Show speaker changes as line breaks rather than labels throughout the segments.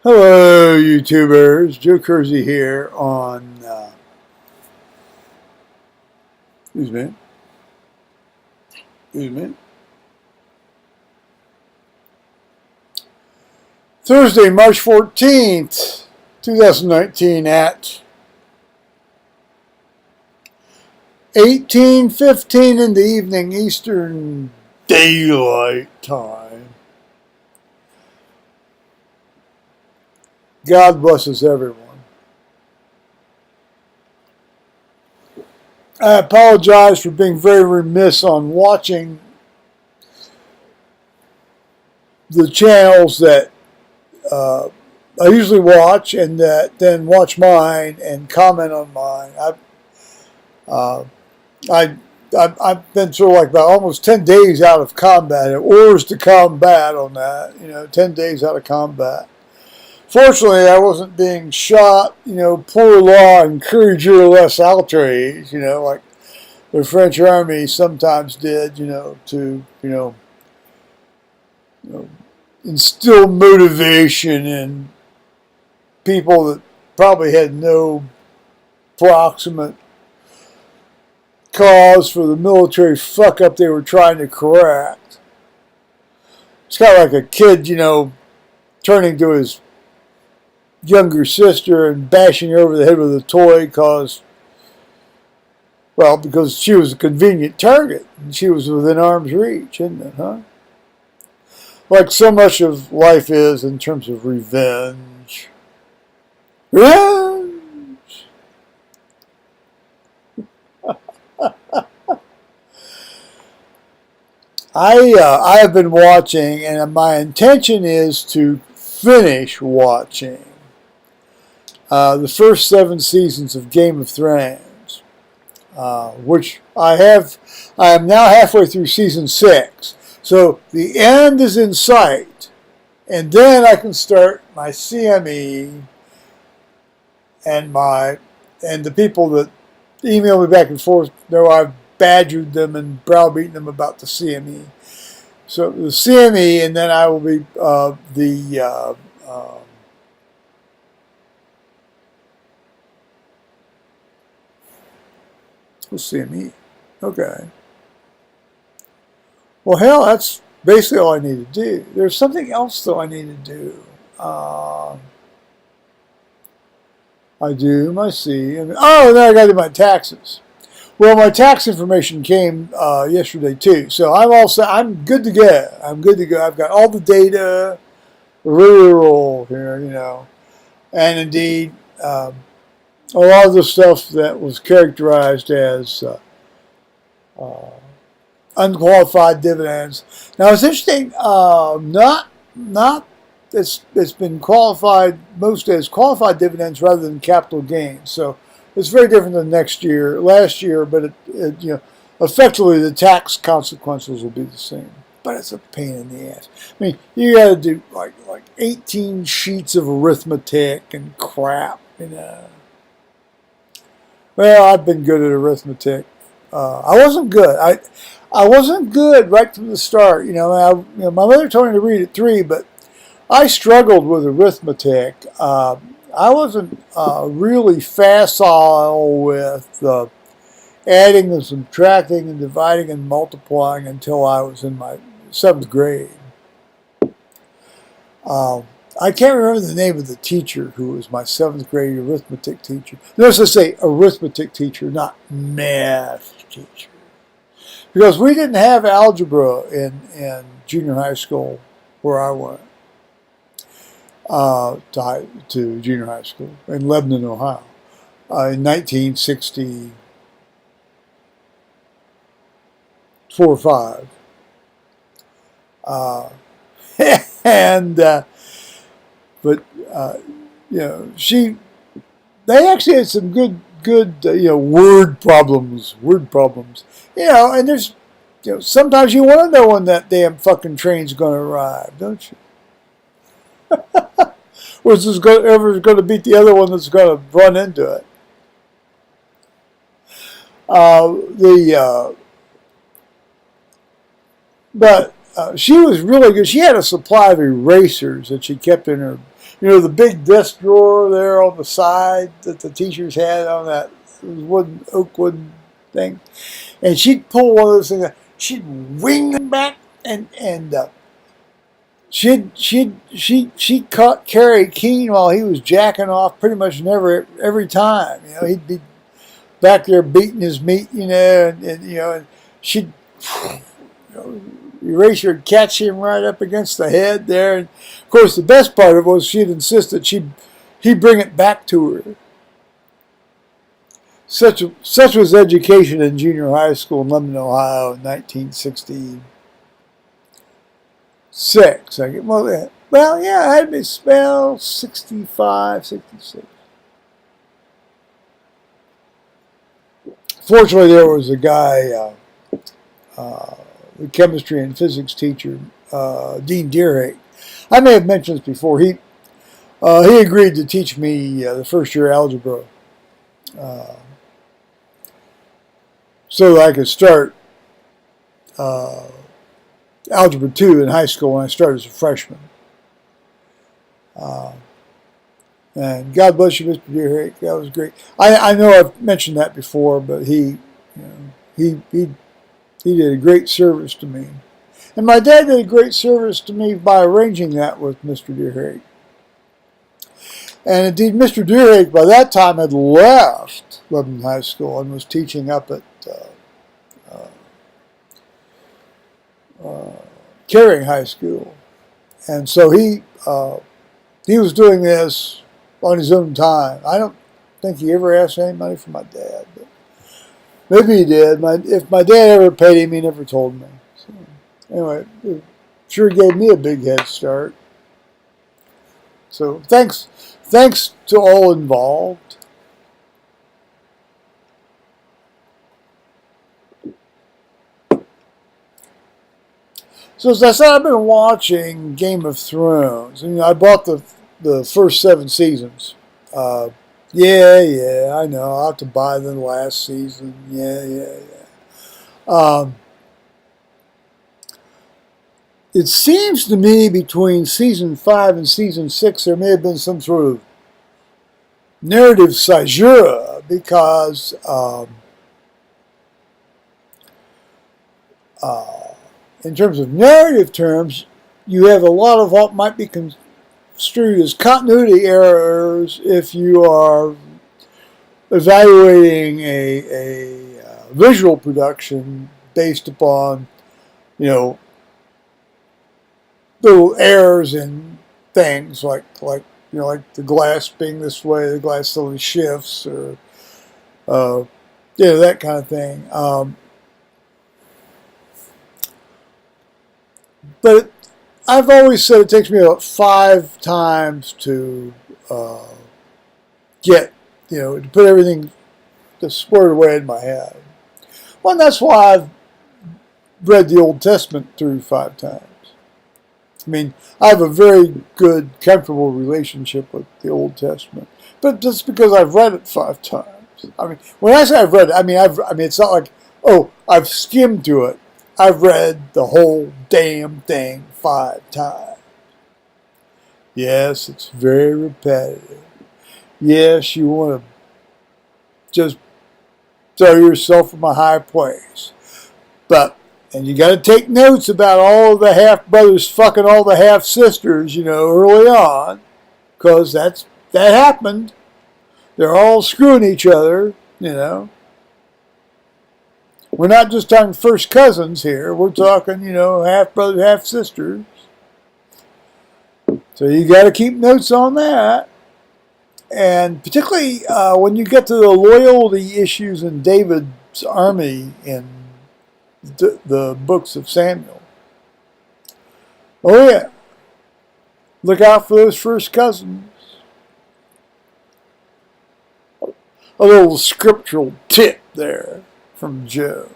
Hello, YouTubers. Joe Kersey here on, excuse me, excuse me, Thursday, March 14th, 2019 at 18:15 in the evening Eastern Daylight Time. God blesses everyone. I apologize for being very remiss on watching the channels that I usually watch and that then watch mine and comment on mine. Uh, I, I've been sort of like about almost 10 days out of combat, orders to combat on that, 10 days out of combat. Fortunately, I wasn't being shot, poor law, encourager less outrage, like the French army sometimes did, to, instill motivation in people that probably had no proximate cause for the military fuck up they were trying to correct. It's kind of like a kid, turning to his younger sister and bashing her over the head with a toy because she was a convenient target and she was within arm's reach, isn't it, huh? Like so much of life is in terms of revenge. Revenge! I have been watching, and my intention is to finish watching the first 7 seasons of Game of Thrones, which I am now halfway through season 6. So the end is in sight, and then I can start my CME and the people that email me back and forth know I've badgered them and browbeaten them about the CME. So the CME, and then I will be CME. Okay. Well, hell, that's basically all I need to do. There's something else, though, I need to do. I do my then I got to do my taxes. Well, my tax information came yesterday, too. So I'm good to go. I'm good to go. I've got all the data, rural here, And indeed, a lot of the stuff that was characterized as unqualified dividends. Now it's interesting. It's been qualified mostly as qualified dividends rather than capital gains. So it's very different than last year, but effectively the tax consequences will be the same. But it's a pain in the ass. I mean, you got to do like 18 sheets of arithmetic and crap. Well, I've been good at arithmetic. I wasn't good. I wasn't good right from the start. My mother told me to read at 3, but I struggled with arithmetic. I wasn't really facile with adding and subtracting and dividing and multiplying until I was in my 7th grade. I can't remember the name of the teacher who was my 7th grade arithmetic teacher. Notice I say arithmetic teacher, not math teacher. Because we didn't have algebra in junior high school where I went to junior high school in Lebanon, Ohio, in 1964 or 5. They actually had some good word problems, and there's, sometimes you want to know when that damn fucking train's going to arrive, don't you? Which is ever going to beat the other one that's going to run into it. But she was really good. She had a supply of erasers that she kept in her. the big desk drawer there on the side that the teachers had on that oak wooden thing. And she'd pull one of those things, she'd wing them back, and she caught Kerry Keene while he was jacking off pretty much every time. He'd be back there beating his meat, and she'd, Eraser would catch him right up against the head there. And of course, the best part of it was she'd insist that he'd bring it back to her. Such was education in junior high school in Lebanon, Ohio in 1966. I had to spell 65, 66. Fortunately, there was a guy, the chemistry and physics teacher, Dean Deerhake. I may have mentioned this before. He agreed to teach me the first year algebra, so that I could start Algebra 2 in high school when I started as a freshman. And God bless you, Mr. Deerhake. That was great. I know I've mentioned that before, but he did a great service to me. And my dad did a great service to me by arranging that with Mr. Deerhake. And indeed, Mr. Deerhake by that time had left Lebanon High School and was teaching up at Kersey High School. And so he was doing this on his own time. I don't think he ever asked any money from my dad, but maybe he did. If my dad ever paid him, he never told me. So, anyway, it sure gave me a big head start. So thanks to all involved. So as I said, I've been watching Game of Thrones. I bought the first 7 seasons. I know. I'll have to buy the last season. It seems to me between season 5 and season 6 there may have been some sort of narrative caesura because in terms of narrative terms, you have a lot of what might be construed as continuity errors if you are evaluating a visual production based upon, little errors in things like the glass being this way, the glass slowly shifts, or that kind of thing. But I've always said it takes me about 5 times to get, to put everything squared away in my head. Well, and that's why I've read the Old Testament through 5 times. I mean, I have a very good, comfortable relationship with the Old Testament, but just because I've read it 5 times. I mean, when I say I've read it, I mean it's not like, I've skimmed through it. I've read the whole damn thing 5 times. Yes, it's very repetitive. Yes, you want to just throw yourself from a high place. And you got to take notes about all the half-brothers fucking all the half-sisters, early on. Because that happened. They're all screwing each other, We're not just talking first cousins here. We're talking, half-brothers, half-sisters. So you got to keep notes on that. And particularly when you get to the loyalty issues in David's army in the books of Samuel. Oh, yeah. Look out for those first cousins. A little scriptural tip there from Joe.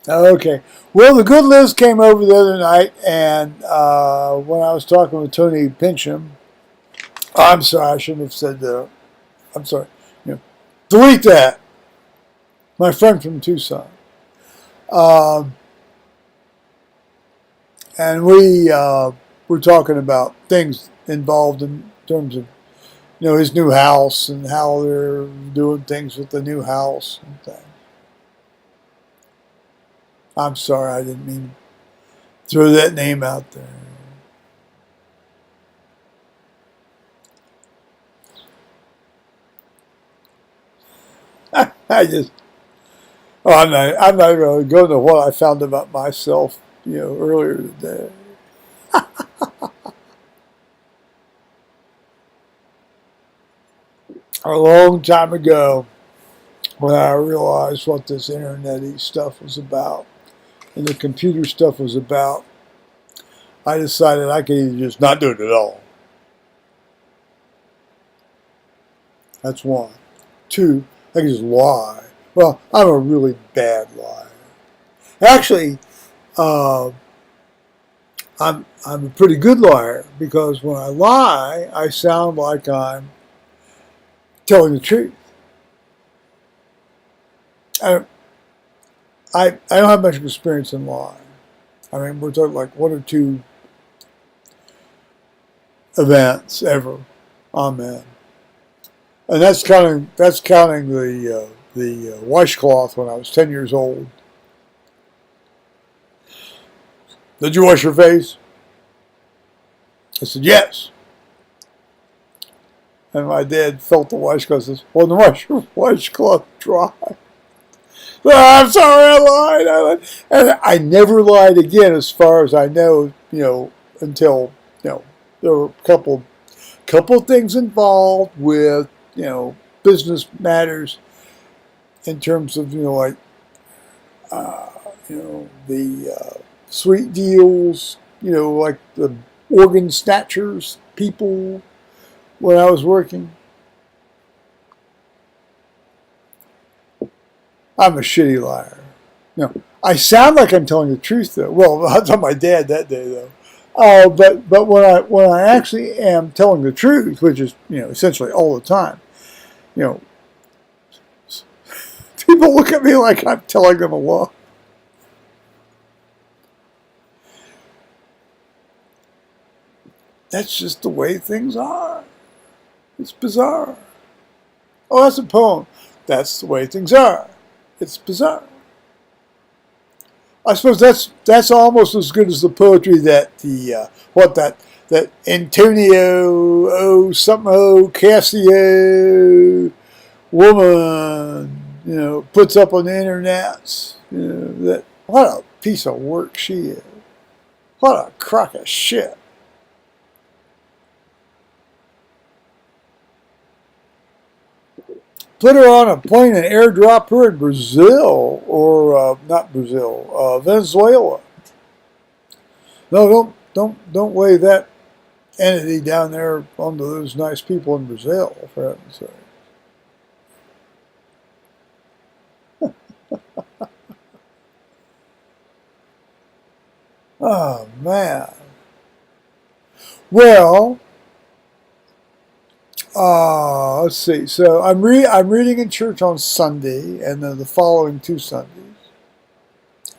Okay. Well, the good Liz came over the other night, and when I was talking with Tony Pincham, I'm sorry, I shouldn't have said that. I'm sorry. Delete that. My friend from Tucson. Um, and we were talking about things involved in terms of his new house and how they're doing things with the new house and things. I'm sorry, I didn't mean to throw that name out there. I just, I'm not going to go into what I found about myself, earlier today. A long time ago, when I realized what this internet-y stuff was about and the computer stuff was about, I decided I could either just not do it at all. That's one. Two, I could just lie. Well, I'm a really bad liar. Actually, I'm a pretty good liar because when I lie, I sound like I'm telling the truth. I don't have much experience in lying. I mean, we're talking like one or two events ever. Amen. And that's counting the washcloth when I was 10 years old. Did you wash your face? I said, yes. And my dad felt the washcloth and says, well, then wash your washcloth dry. Oh, I'm sorry, I lied. And I never lied again as far as I know, until, there were a couple things involved with, business matters in terms of, the sweet deals, like the organ snatchers people when I was working. I'm a shitty liar. I sound like I'm telling the truth, though. Well, I told my dad that day, though. But when I actually am telling the truth, which is essentially all the time, people look at me like I'm telling them a lie. That's just the way things are. It's bizarre. Oh, that's a poem. That's the way things are. It's bizarre. I suppose that's almost as good as the poetry that that Antonio Kersey woman puts up on the internet. That what a piece of work she is. What a crock of shit. Put her on a plane and airdrop her in Brazil or not Brazil, Venezuela. No, don't lay that entity down there onto those nice people in Brazil, for heaven's sake. Oh man. Well. Let's see. So I'm reading in church on Sunday, and then the following two Sundays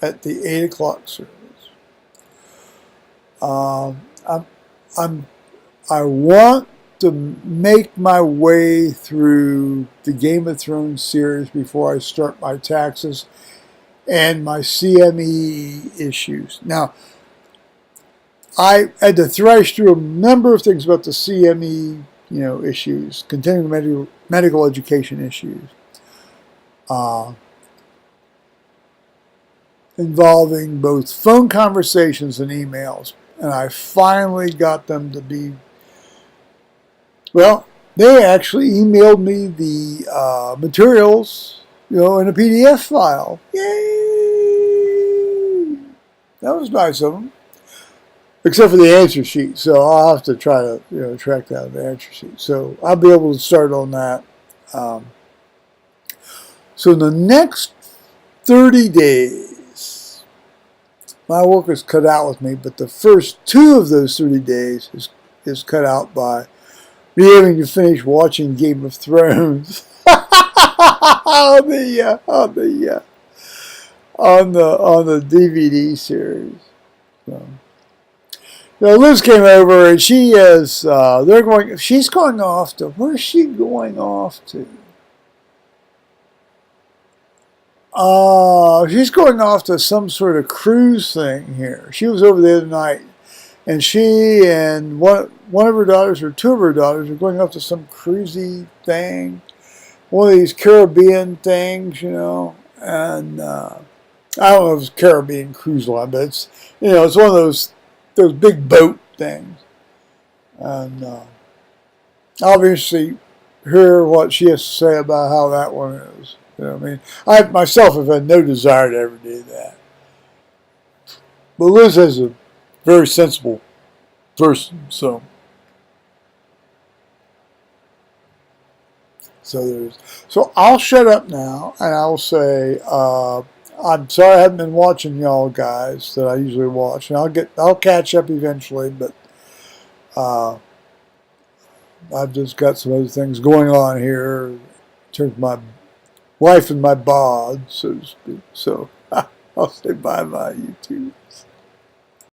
at the 8 o'clock service. I want to make my way through the Game of Thrones series before I start my taxes and my CME issues. Now, I had to thrash through a number of things about the CME issues, continuing medical education issues, involving both phone conversations and emails. And I finally got them to be, well, they actually emailed me the materials, in a PDF file. Yay! That was nice of them. Except for the answer sheet, so I'll have to try to track down the answer sheet. So I'll be able to start on that. So in the next 30 days, my work is cut out with me, but the first 2 of those 30 days is cut out by me having to finish watching Game of Thrones on on the DVD series. So. Liz came over and she is. They're going. She's going off to. Where's she going off to? She's going off to some sort of cruise thing here. She was over the other night, and she and one of her daughters or two of her daughters are going off to some cruisy thing, one of these Caribbean things, and I don't know if it's Caribbean cruise line, but it's one of those big boat things, and I'll obviously hear what she has to say about how that one is. I myself have had no desire to ever do that. But Liz is a very sensible person, so so I'll shut up now and I'll say I'm sorry I haven't been watching y'all guys that I usually watch, and I'll catch up eventually, but I've just got some other things going on here in terms of my life and my bod, so to speak. So I'll say bye-bye, YouTube.